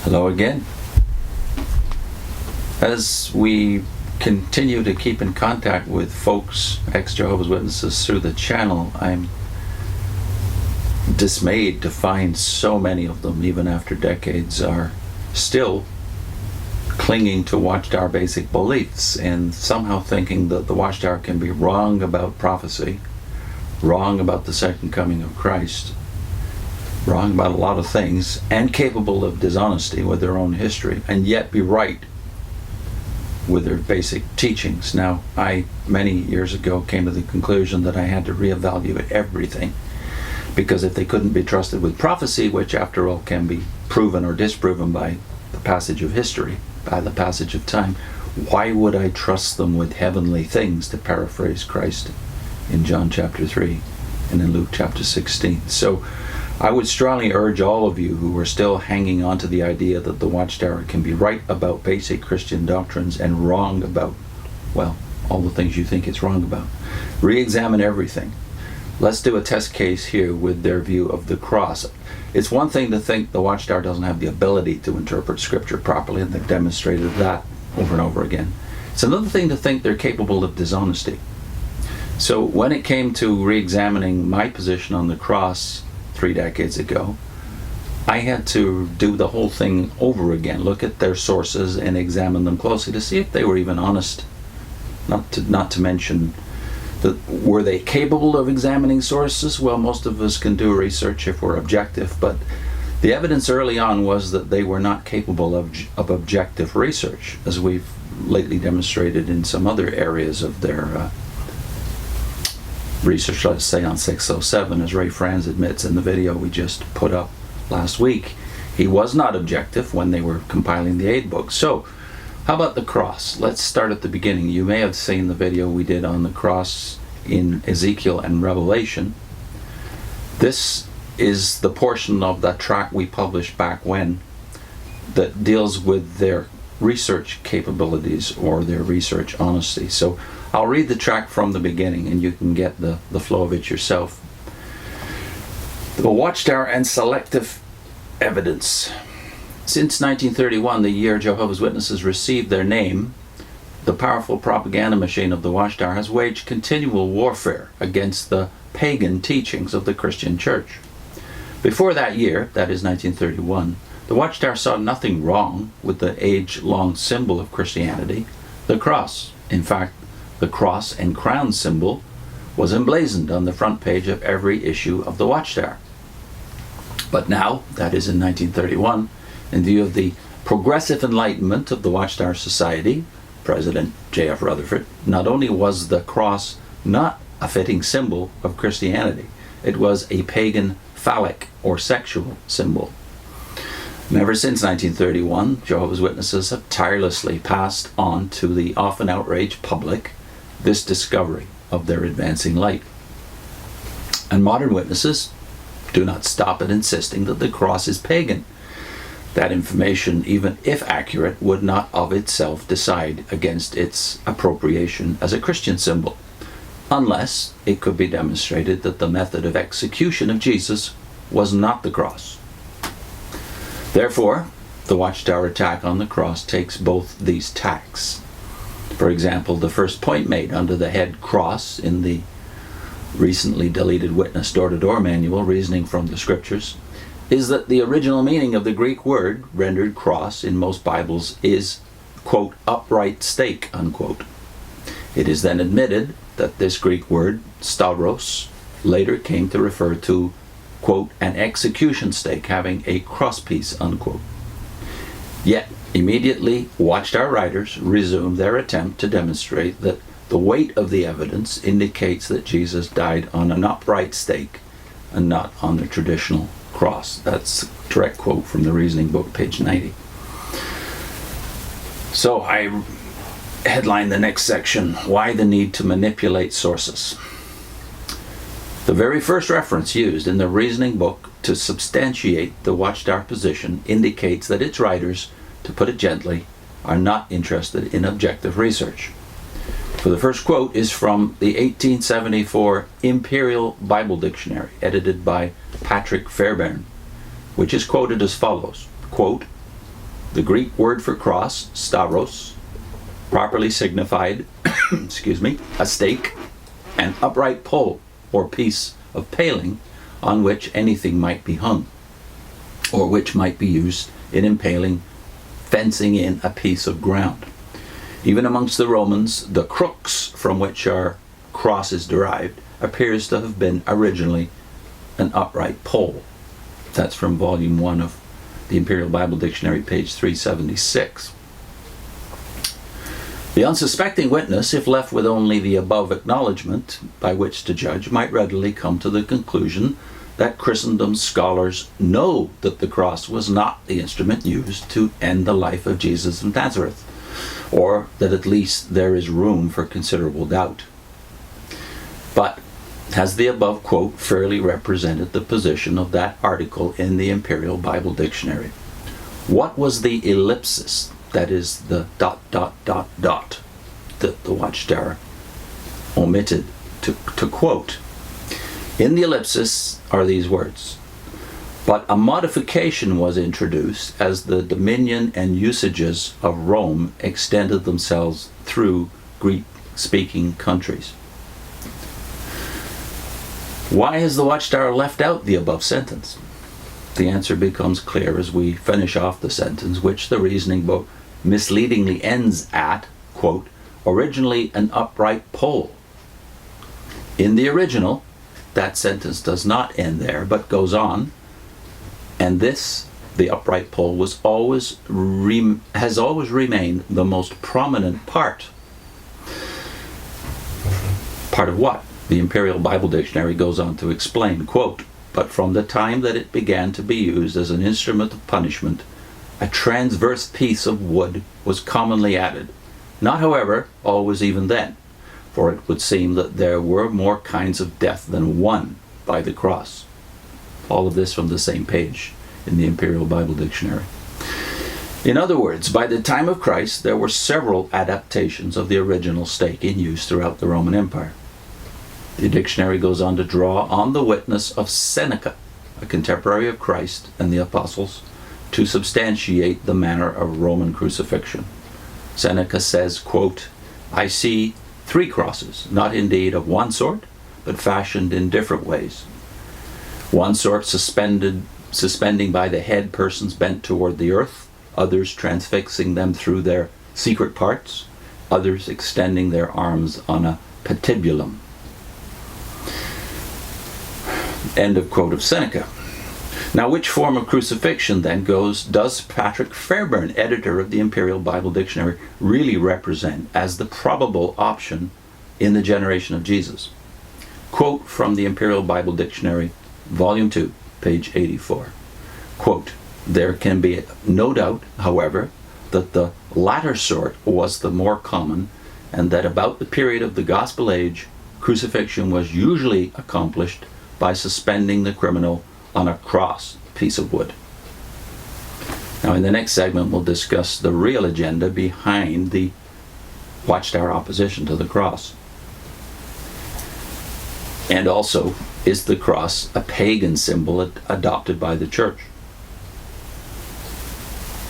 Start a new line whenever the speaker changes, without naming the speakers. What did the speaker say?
Hello again. As we continue to keep in contact with folks, ex-Jehovah's Witnesses, through the channel, I'm dismayed to find so many of them, even after decades, are still clinging to Watchtower basic beliefs and somehow thinking that the Watchtower can be wrong about prophecy, wrong about the second coming of Christ, wrong about a lot of things, and capable of dishonesty with their own history, and yet be right with their basic teachings. Now, I, many years ago, came to the conclusion that I had to reevaluate everything, because if they couldn't be trusted with prophecy, which after all can be proven or disproven by the passage of history, by the passage of time, why would I trust them with heavenly things, to paraphrase Christ in John chapter 3 and in Luke chapter 16. So I would strongly urge all of you who are still hanging on to the idea that the Watchtower can be right about basic Christian doctrines and wrong about, well, all the things you think it's wrong about. Re-examine everything. Let's do a test case here with their view of the cross. It's one thing to think the Watchtower doesn't have the ability to interpret Scripture properly, and they've demonstrated that over and over again. It's another thing to think they're capable of dishonesty. So when it came to re-examining my position on the cross 3 decades ago, I had to do the whole thing over again, look at their sources and examine them closely to see if they were even honest. Not to mention that, were they capable of examining sources? Well, most of us can do research if we're objective, but the evidence early on was that they were not capable of objective research, as we've lately demonstrated in some other areas of their research, let's say on 607, as Ray Franz admits in the video we just put up last week. He was not objective when they were compiling the aid book. So, how about the cross? Let's start at the beginning. You may have seen the video we did on the cross in Ezekiel and Revelation. This is the portion of that tract we published back when that deals with their research capabilities or their research honesty. So I'll read the tract from the beginning and you can get the flow of it yourself. The Watchtower and Selective Evidence. Since 1931, the year Jehovah's Witnesses received their name, the powerful propaganda machine of the Watchtower has waged continual warfare against the pagan teachings of the Christian Church. Before that year, that is 1931, the Watchtower saw nothing wrong with the age-long symbol of Christianity, the cross. In fact, the cross and crown symbol was emblazoned on the front page of every issue of the Watchtower. But now, that is in 1931, in view of the progressive enlightenment of the Watchtower Society, President J.F. Rutherford, not only was the cross not a fitting symbol of Christianity, it was a pagan phallic or sexual symbol. And ever since 1931, Jehovah's Witnesses have tirelessly passed on to the often outraged public this discovery of their advancing light. And modern witnesses do not stop at insisting that the cross is pagan. That information, even if accurate, would not of itself decide against its appropriation as a Christian symbol, unless it could be demonstrated that the method of execution of Jesus was not the cross. Therefore, the Watchtower attack on the cross takes both these tacks. For example, the first point made under the head cross in the recently deleted Witness Door-to-Door Manual, Reasoning from the Scriptures, is that the original meaning of the Greek word rendered cross in most Bibles is, quote, upright stake, unquote. It is then admitted that this Greek word, stauros, later came to refer to, quote, an execution stake having a crosspiece, unquote. Yet, immediately, Watchtower writers resumed their attempt to demonstrate that the weight of the evidence indicates that Jesus died on an upright stake and not on the traditional cross. That's a direct quote from the Reasoning book, page 90. So I headline the next section, Why the Need to Manipulate Sources. The very first reference used in the Reasoning book to substantiate the Watchtower position indicates that its writers, to put it gently, are not interested in objective research. For the first quote is from the 1874 Imperial Bible Dictionary, edited by Patrick Fairbairn, which is quoted as follows, quote, The Greek word for cross, stauros, properly signified a stake, an upright pole or piece of paling on which anything might be hung, or which might be used in impaling, fencing in a piece of ground. Even amongst the Romans, the crux from which our cross is derived appears to have been originally an upright pole. That's from volume 1 of the Imperial Bible Dictionary, page 376. The unsuspecting witness, if left with only the above acknowledgement by which to judge, might readily come to the conclusion that Christendom's scholars know that the cross was not the instrument used to end the life of Jesus of Nazareth, or that at least there is room for considerable doubt. But has the above quote fairly represented the position of that article in the Imperial Bible Dictionary? What was the ellipsis, that is the ... that the Watchtower omitted to quote? In the ellipsis are these words: "But a modification was introduced as the dominion and usages of Rome extended themselves through Greek-speaking countries." Why has the Watchtower left out the above sentence? The answer becomes clear as we finish off the sentence, which the reasoning book misleadingly ends at, quote, "originally an upright pole." In the original, that sentence does not end there, but goes on, and this, the upright pole, has always remained the most prominent part. Part of what? The Imperial Bible Dictionary goes on to explain, quote, "But from the time that it began to be used as an instrument of punishment, a transverse piece of wood was commonly added. Not, however, always even then, for it would seem that there were more kinds of death than one by the cross." All of this from the same page in the Imperial Bible Dictionary. In other words, by the time of Christ, there were several adaptations of the original stake in use throughout the Roman Empire. The dictionary goes on to draw on the witness of Seneca, a contemporary of Christ and the apostles, to substantiate the manner of Roman crucifixion. Seneca says, quote, "I see 3 crosses, not indeed of one sort, but fashioned in different ways. One sort suspending by the head persons bent toward the earth, others transfixing them through their secret parts, others extending their arms on a patibulum." End of quote of Seneca. Now, which form of crucifixion then does Patrick Fairbairn, editor of the Imperial Bible Dictionary, really represent as the probable option in the generation of Jesus? Quote from the Imperial Bible Dictionary, Volume 2, page 84. Quote, "There can be no doubt, however, that the latter sort was the more common, and that about the period of the Gospel age, crucifixion was usually accomplished by suspending the criminal on a cross piece of wood." Now, in the next segment, we'll discuss the real agenda behind the Watchtower opposition to the cross. And also, is the cross a pagan symbol adopted by the church?